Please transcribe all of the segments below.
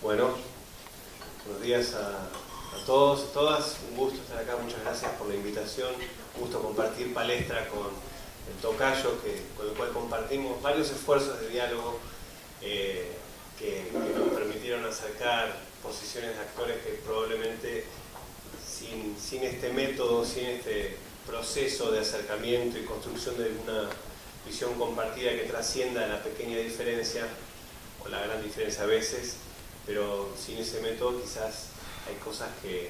Bueno, buenos días a todos y todas. Un gusto estar acá, muchas gracias por la invitación. Un gusto compartir palestra con el tocayo, con el cual compartimos varios esfuerzos de diálogo que nos permitieron acercar posiciones de actores que probablemente sin este método, sin este proceso de acercamiento y construcción de una visión compartida que trascienda la pequeña diferencia o la gran diferencia a veces, pero sin ese método quizás hay cosas que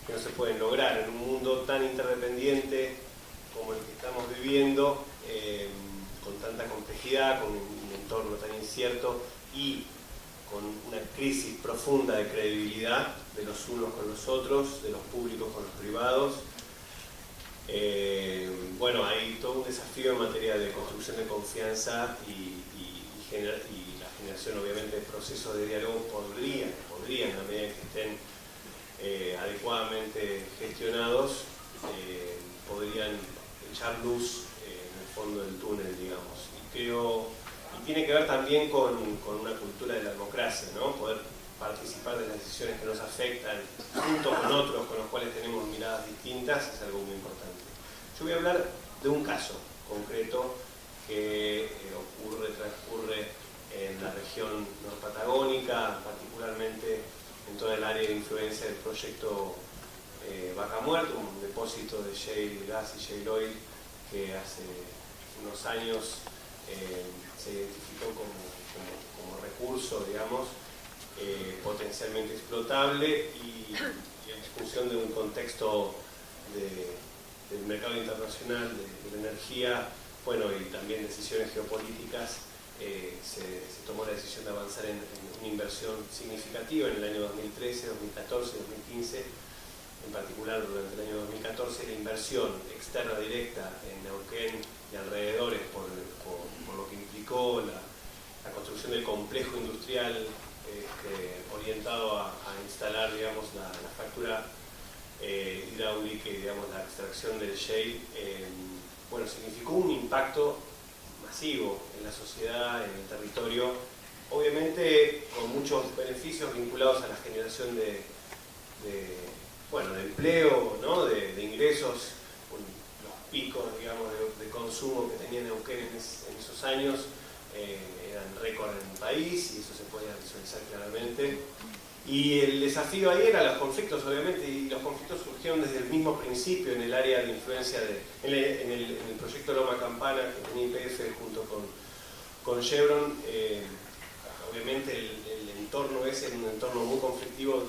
no se pueden lograr en un mundo tan interdependiente como el que estamos viviendo, con tanta complejidad, con un entorno tan incierto y con una crisis profunda de credibilidad de los unos con los otros, de los públicos con los privados. Bueno, hay todo un desafío en materia de construcción de confianza y la generación, obviamente, de procesos de diálogo podrían, a medida que estén adecuadamente gestionados, podrían echar luz en el fondo del túnel, digamos. Y tiene que ver también con una cultura de la democracia, ¿no? Poder participar de las decisiones que nos afectan junto con otros con los cuales tenemos miradas distintas es algo muy importante. Yo voy a hablar de un caso concreto que transcurre en la región norpatagónica, particularmente en toda el área de influencia del proyecto Vaca Muerta, un depósito de shale gas y shale oil que hace unos años se identificó como recurso, digamos, potencialmente explotable y en función de un contexto del mercado internacional de la energía, bueno, y también decisiones geopolíticas, se tomó la decisión de avanzar en una inversión significativa en el año 2013, 2014, 2015. En particular, durante el año 2014, la inversión externa directa en Neuquén y alrededores por lo que implicó la construcción del complejo industrial orientado a instalar, digamos, la fractura hidráulica y, digamos, la extracción del shale, bueno, significó un impacto masivo en la sociedad, en el territorio, obviamente con muchos beneficios vinculados a la generación de empleo, ¿no? de ingresos, los picos, digamos, de consumo que tenía Neuquén en esos años eran récord en el país y eso se podía visualizar claramente. Y el desafío ahí era los conflictos, obviamente, y los conflictos surgieron desde el mismo principio en el área de influencia, en el proyecto Loma Campana que tenía YPF junto con Chevron. Obviamente el entorno ese era un entorno muy conflictivo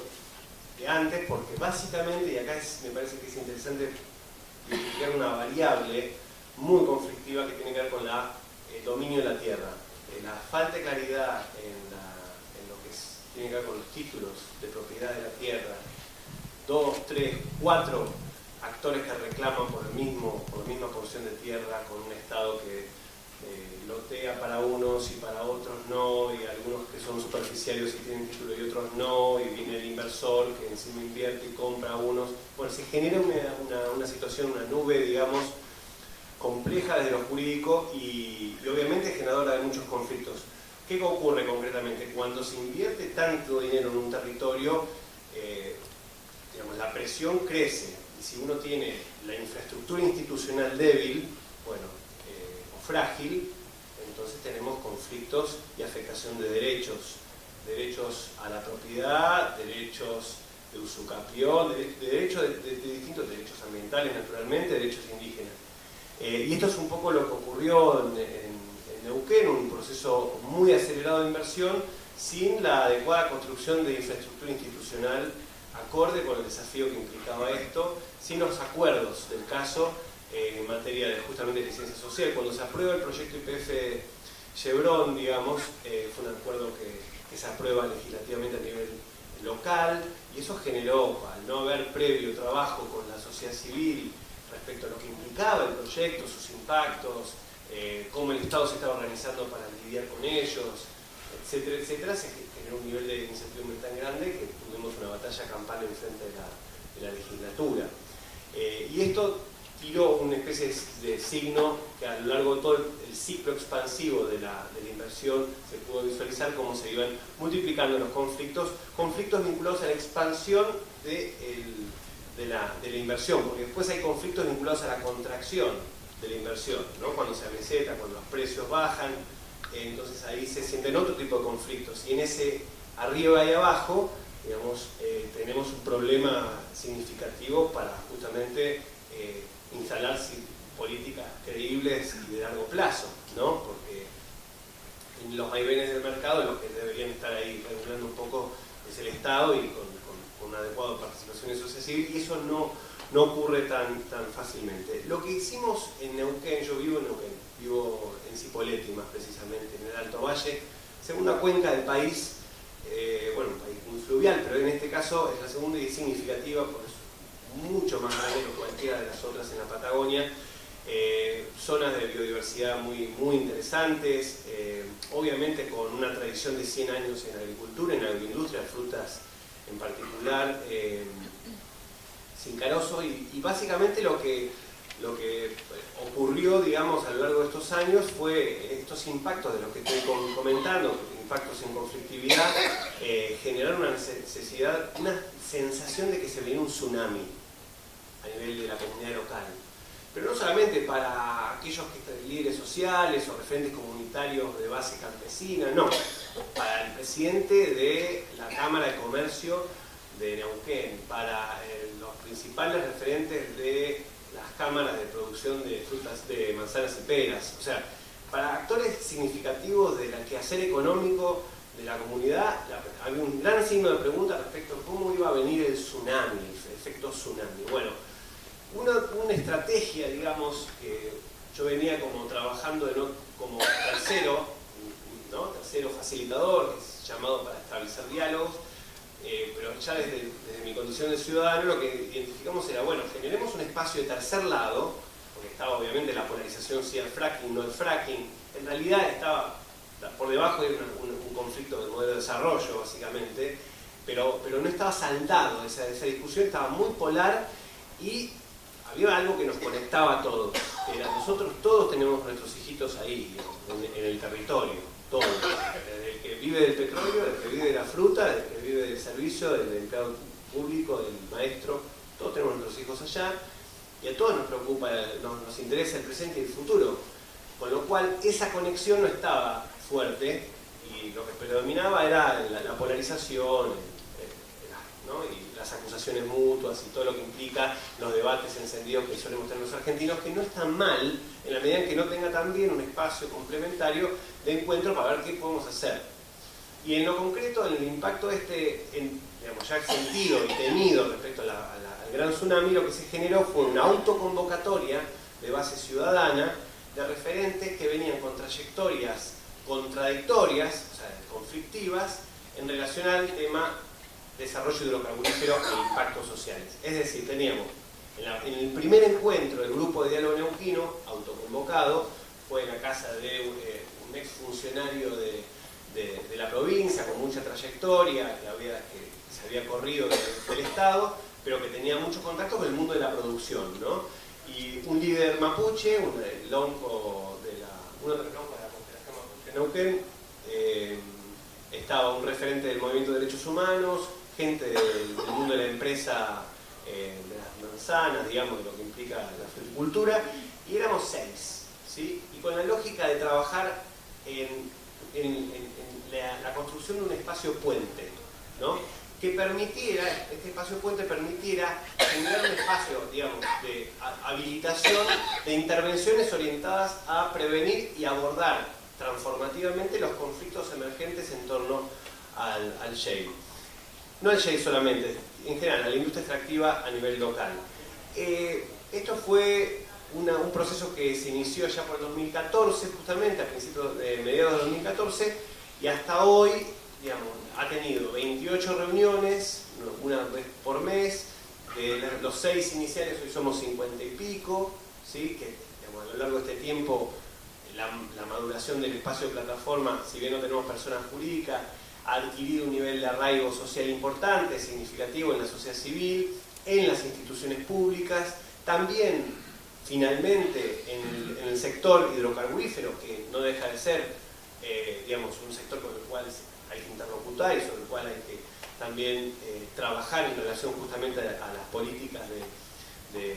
de antes, porque básicamente, y acá me parece que es interesante identificar una variable muy conflictiva que tiene que ver con el dominio de la tierra, la falta de claridad en lo que tiene que ver con los títulos de propiedad de la tierra, 2, 3, 4 actores que reclaman por la misma porción de tierra, con un Estado que lotea para unos y para otros no, y algunos que son superficiales y tienen título y otros no, y viene el inversor que encima invierte y compra a unos. Bueno, se genera una situación, una nube, digamos, compleja desde lo jurídico y obviamente generadora de muchos conflictos. ¿Qué ocurre concretamente? Cuando se invierte tanto dinero en un territorio, digamos, la presión crece, y si uno tiene la infraestructura institucional débil, bueno, o frágil, entonces tenemos conflictos y afectación de derechos a la propiedad, derechos de usucapión, derechos de distintos derechos ambientales, naturalmente, derechos indígenas. Y esto es un poco lo que ocurrió en Neuquén, un proceso muy acelerado de inversión, sin la adecuada construcción de infraestructura institucional acorde con el desafío que implicaba esto, sin los acuerdos del caso en materia de justamente licencia social. Cuando se aprueba el proyecto YPF Chevron, digamos, fue un acuerdo que se aprueba legislativamente a nivel local, y eso generó, al no haber previo trabajo con la sociedad civil respecto a lo que implicaba el proyecto, sus impactos, cómo el Estado se estaba organizando para lidiar con ellos, etcétera, etcétera, se generó un nivel de incertidumbre tan grande que tuvimos una batalla campal en frente de la legislatura. Y esto tiró una especie de signo que a lo largo de todo el ciclo expansivo de la inversión se pudo visualizar cómo se iban multiplicando los conflictos vinculados a la expansión de la inversión, porque después hay conflictos vinculados a la contracción de la inversión, ¿no? Cuando se ameseta, cuando los precios bajan, entonces ahí se sienten otro tipo de conflictos, y en ese arriba y abajo, digamos, tenemos un problema significativo para justamente instalar políticas creíbles y de largo plazo, ¿no? Porque en los vaivenes del mercado los que deberían estar ahí regulando un poco es el Estado y con una adecuada participación en sociedad civil, y eso no ocurre tan fácilmente. Lo que hicimos en Neuquén, yo vivo en Neuquén, vivo en Cipolletti más precisamente, en el Alto Valle, segunda cuenca del país, bueno, un país muy fluvial, pero en este caso es la segunda y es significativa porque es mucho más grande que cualquiera de las otras en la Patagonia. Zonas de biodiversidad muy interesantes, obviamente con una tradición de 100 años en agricultura, en agroindustria, frutas en particular, Cincaroso, y básicamente lo que ocurrió, digamos, a lo largo de estos años fue estos impactos de los que estoy comentando, impactos en conflictividad, generaron una necesidad, una sensación de que se venía un tsunami a nivel de la comunidad local. Pero no solamente para aquellos líderes sociales o referentes comunitarios de base campesina, no, para el presidente de la Cámara de Comercio de Neuquén, para los principales referentes de las cámaras de producción de frutas, de manzanas y peras, o sea, para actores significativos del quehacer económico de la comunidad, había un gran signo de pregunta respecto a cómo iba a venir el tsunami, el efecto tsunami. Bueno, una estrategia, digamos, que yo venía como trabajando como tercero, ¿no? Tercero facilitador, que es llamado para establecer diálogos, pero ya desde mi condición de ciudadano lo que identificamos era, bueno, generemos un espacio de tercer lado, porque estaba obviamente la polarización si el fracking, no el fracking, en realidad estaba por debajo de un conflicto de modelo de desarrollo, básicamente, pero no estaba saldado, esa discusión estaba muy polar y había algo que nos conectaba a todos. Era, nosotros todos tenemos nuestros hijitos ahí, en el territorio, todos. Desde el que vive del petróleo, del que vive de la fruta, del que vive del servicio, del empleado público, del maestro, todos tenemos nuestros hijos allá, y a todos nos preocupa, nos interesa el presente y el futuro. Con lo cual, esa conexión no estaba fuerte, y lo que predominaba era la polarización, ¿no? Y las acusaciones mutuas y todo lo que implica los debates encendidos que solemos tener los argentinos, que no están mal en la medida en que no tenga también un espacio complementario de encuentro para ver qué podemos hacer. Y en lo concreto, en el impacto digamos, ya sentido y temido respecto al gran tsunami, lo que se generó fue una autoconvocatoria de base ciudadana de referentes que venían con trayectorias contradictorias, o sea, conflictivas, en relación al tema desarrollo hidrocarburífero e impactos sociales. Es decir, teníamos en el primer encuentro del grupo de diálogo neuquino, autoconvocado, fue en la casa de un exfuncionario de la provincia con mucha trayectoria, que se había corrido del Estado, pero que tenía mucho contacto con el mundo de la producción, ¿no? Y un líder mapuche, el lonco de uno de los loncos de la Confederación Mapuche de Neuquén, estaba un referente del movimiento de derechos humanos, gente del mundo de la empresa, de las manzanas, digamos, de lo que implica la fruticultura, y éramos 6, ¿sí? Y con la lógica de trabajar en la construcción de un espacio puente, ¿no? Que permitiera, este espacio puente permitiera generar un espacio, digamos, de habilitación de intervenciones orientadas a prevenir y abordar transformativamente los conflictos emergentes en torno al shale. No al shale solamente, en general, a la industria extractiva a nivel local. Esto fue un proceso que se inició ya por el 2014, justamente, a principios de mediados de 2014, y hasta hoy, digamos, ha tenido 28 reuniones, una vez por mes. De los 6 iniciales hoy somos 50 y pico, ¿sí? Que, digamos, a lo largo de este tiempo la maduración del espacio de plataforma, si bien no tenemos personas jurídicas, ha adquirido un nivel de arraigo social importante, significativo en la sociedad civil, en las instituciones públicas, también finalmente en el sector hidrocarburífero, que no deja de ser, digamos, un sector con el cual hay que interlocutar y sobre el cual hay que también trabajar en relación justamente a las políticas de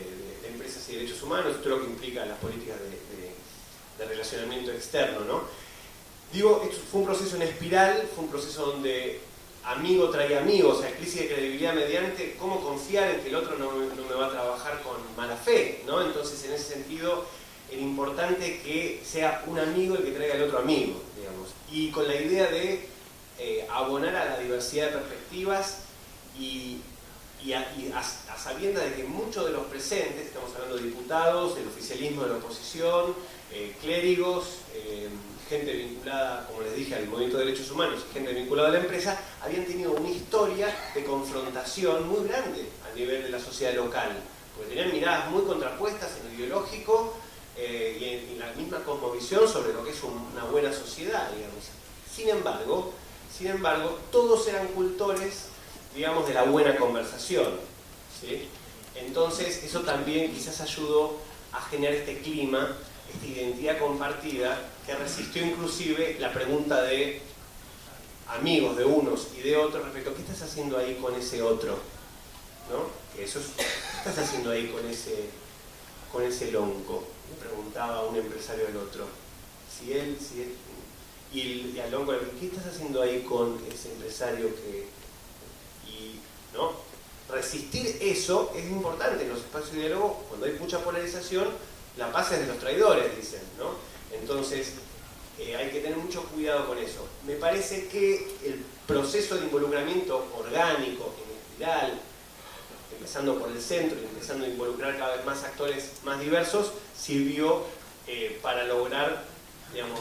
empresas y derechos humanos, todo lo que implica las políticas de relacionamiento externo, ¿no? Digo, fue un proceso en espiral, fue un proceso donde amigo trae amigo, o sea, crisis de credibilidad mediante cómo confiar en que el otro no me va a trabajar con mala fe, ¿no? Entonces, en ese sentido, era importante que sea un amigo el que traiga al otro amigo, digamos, y con la idea de abonar a la diversidad de perspectivas y a sabiendas de que muchos de los presentes, estamos hablando de diputados, del oficialismo de la oposición, clérigos, gente vinculada, como les dije, al movimiento de derechos humanos, gente vinculada a la empresa, habían tenido una historia de confrontación muy grande a nivel de la sociedad local, porque tenían miradas muy contrapuestas en lo ideológico y en la misma cosmovisión sobre lo que es una buena sociedad, digamos. Sin embargo, todos eran cultores, digamos, de la buena conversación, ¿sí? Entonces, eso también quizás ayudó a generar este clima, esta identidad compartida, que resistió inclusive la pregunta de amigos de unos y de otros respecto a ¿qué estás haciendo ahí con ese otro? ¿No? ¿Qué estás haciendo ahí con ese lonco? Le preguntaba a un empresario al otro. Y al lonco, ¿qué estás haciendo ahí con ese empresario ¿no? Resistir eso es importante en los espacios de diálogo. Cuando hay mucha polarización, la paz es de los traidores, dicen, ¿no? Entonces, hay que tener mucho cuidado con eso. Me parece que el proceso de involucramiento orgánico, en espiral, empezando por el centro y empezando a involucrar cada vez más actores más diversos, sirvió para lograr, digamos,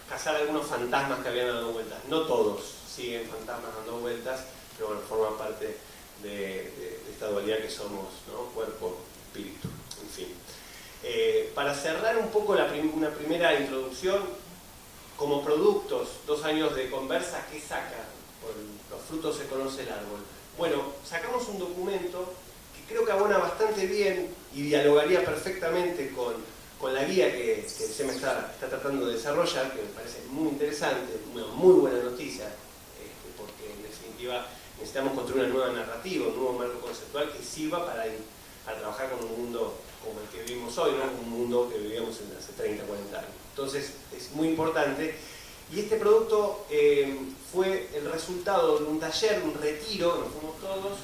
cazar algunos fantasmas que habían dado vueltas. No todos siguen fantasmas dando vueltas, pero bueno, forma parte de esta dualidad que somos, ¿no? Cuerpo, espíritu, en fin. Para cerrar un poco una primera introducción, como productos, 2 años de conversa, ¿qué saca? Por los frutos se conoce el árbol. Bueno, sacamos un documento que creo que abona bastante bien y dialogaría perfectamente con la guía que el SEM está tratando de desarrollar, que me parece muy interesante, una muy buena noticia, porque en definitiva necesitamos construir una nueva narrativa, un nuevo marco conceptual que sirva para trabajar con un mundo como el que vivimos hoy, no un mundo que vivíamos hace 30, 40 años. Entonces es muy importante. Y este producto fue el resultado de un taller, un retiro, nos fuimos todos,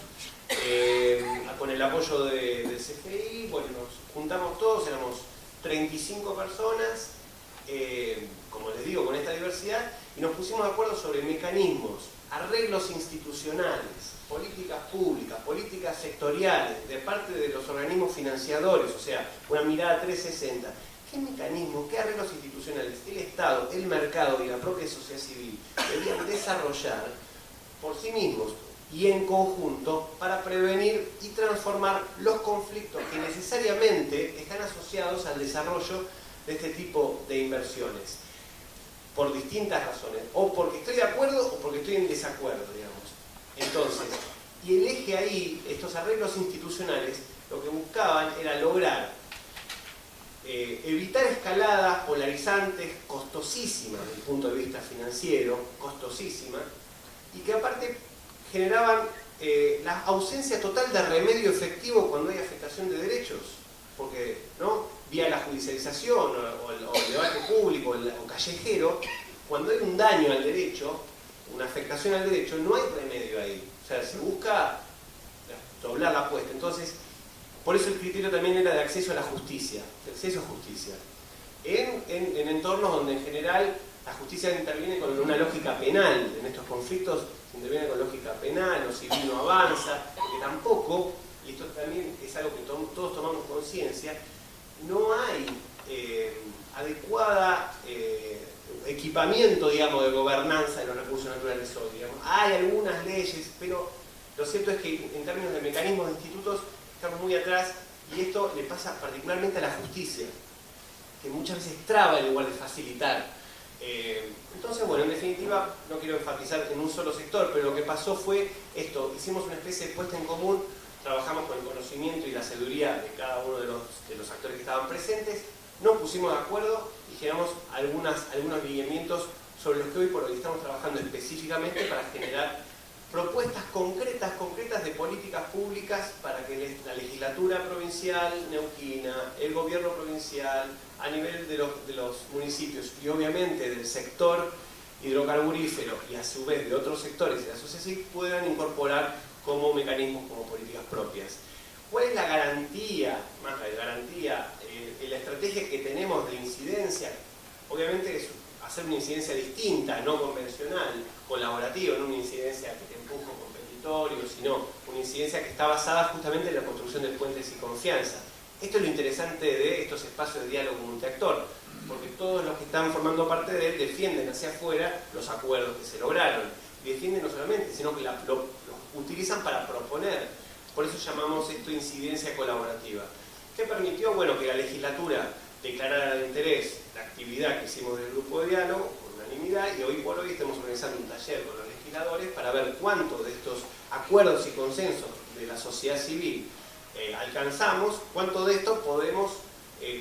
con el apoyo del CFI, bueno, nos juntamos todos, éramos 35 personas, como les digo, con esta diversidad, y nos pusimos de acuerdo sobre mecanismos, arreglos institucionales, políticas públicas, políticas sectoriales, de parte de los organismos financiadores, o sea, una mirada 360. ¿Qué mecanismos, qué arreglos institucionales el Estado, el mercado y la propia sociedad civil deberían desarrollar por sí mismos y en conjunto para prevenir y transformar los conflictos que necesariamente están asociados al desarrollo de este tipo de inversiones? Por distintas razones, o porque estoy de acuerdo o porque estoy en desacuerdo, digamos. Entonces, y el eje ahí, estos arreglos institucionales, lo que buscaban era lograr evitar escaladas polarizantes, costosísimas desde el punto de vista financiero, costosísimas, y que aparte generaban la ausencia total de remedio efectivo cuando hay afectación de derechos, porque, ¿no?, vía la judicialización o el debate público o callejero, cuando hay un daño al derecho, una afectación al derecho, no hay remedio ahí. O sea, se busca doblar la apuesta. Entonces, por eso el criterio también era de acceso a la justicia, de acceso a justicia. En entornos donde en general la justicia interviene con una lógica penal, en estos conflictos se interviene con lógica penal, lo civil no avanza, porque tampoco, y esto también es algo que todos tomamos conciencia, no hay adecuada equipamiento, digamos, de gobernanza de los recursos naturales hoy, digamos. Hay algunas leyes, pero lo cierto es que en términos de mecanismos de institutos estamos muy atrás, y esto le pasa particularmente a la justicia, que muchas veces traba en lugar de facilitar. Entonces, bueno, en definitiva, no quiero enfatizar en un solo sector, pero lo que pasó fue esto: hicimos una especie de puesta en común trabajamos con el conocimiento y la sabiduría de cada uno de los actores que estaban presentes, nos pusimos de acuerdo y generamos algunos lineamientos sobre los que hoy por hoy estamos trabajando específicamente para generar propuestas concretas de políticas públicas para que la legislatura provincial neuquina, el gobierno provincial, a nivel de los municipios y obviamente del sector hidrocarburífero y a su vez de otros sectores de la sociedad civil puedan incorporar como mecanismos, como políticas propias. ¿Cuál es la garantía, más la garantía, la estrategia que tenemos de incidencia? Obviamente es hacer una incidencia distinta, no convencional, colaborativa, no una incidencia que te empuja competitorio, sino una incidencia que está basada justamente en la construcción de puentes y confianza. Esto es lo interesante de estos espacios de diálogo multiactor, porque todos los que están formando parte de él defienden hacia afuera los acuerdos que se lograron. Defienden no solamente, sino que los utilizan para proponer. Por eso llamamos esto incidencia colaborativa. ¿Qué permitió? Bueno, que la legislatura declarara de interés la actividad que hicimos del grupo de diálogo por unanimidad y hoy por hoy estamos organizando un taller con los legisladores para ver cuánto de estos acuerdos y consensos de la sociedad civil alcanzamos, cuánto de esto podemos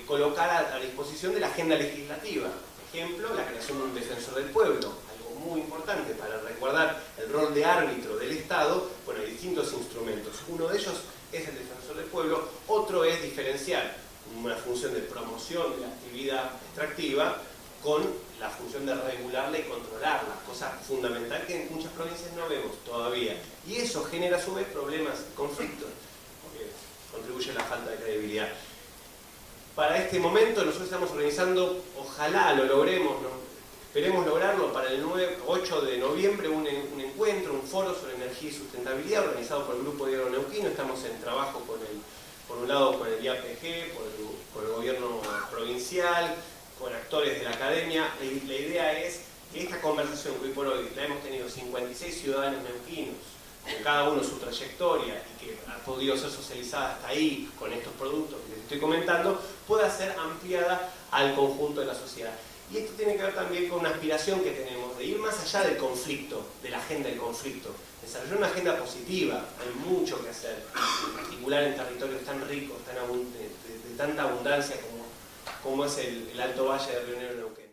colocar a disposición de la agenda legislativa. Por ejemplo, la creación de un defensor del pueblo, algo muy importante para recordar el rol de árbitro del Estado. Bueno, hay distintos instrumentos. Uno de ellos es el defensor del pueblo, otro es diferenciar una función de promoción de la actividad extractiva con la función de regularla y controlarla, cosa fundamental que en muchas provincias no vemos todavía. Y eso genera a su vez problemas y conflictos, porque contribuye a la falta de credibilidad. Para este momento nosotros estamos organizando, ojalá lo logremos, ¿no? Esperemos lograrlo para el 8 de noviembre, un encuentro, un foro sobre energía y sustentabilidad organizado por el Grupo de Diálogo Neuquino. Estamos en trabajo por un lado con el IAPG, por el gobierno provincial, con actores de la academia. La idea es que esta conversación que hoy por hoy la hemos tenido 56 ciudadanos neuquinos, con cada uno su trayectoria y que ha podido ser socializada hasta ahí con estos productos que les estoy comentando, pueda ser ampliada al conjunto de la sociedad. Y esto tiene que ver también con una aspiración que tenemos de ir más allá del conflicto, de la agenda del conflicto, desarrollar una agenda positiva. Hay mucho que hacer, en particular en territorios tan ricos, de tanta abundancia como es el Alto Valle de Río Negro, Neuquén.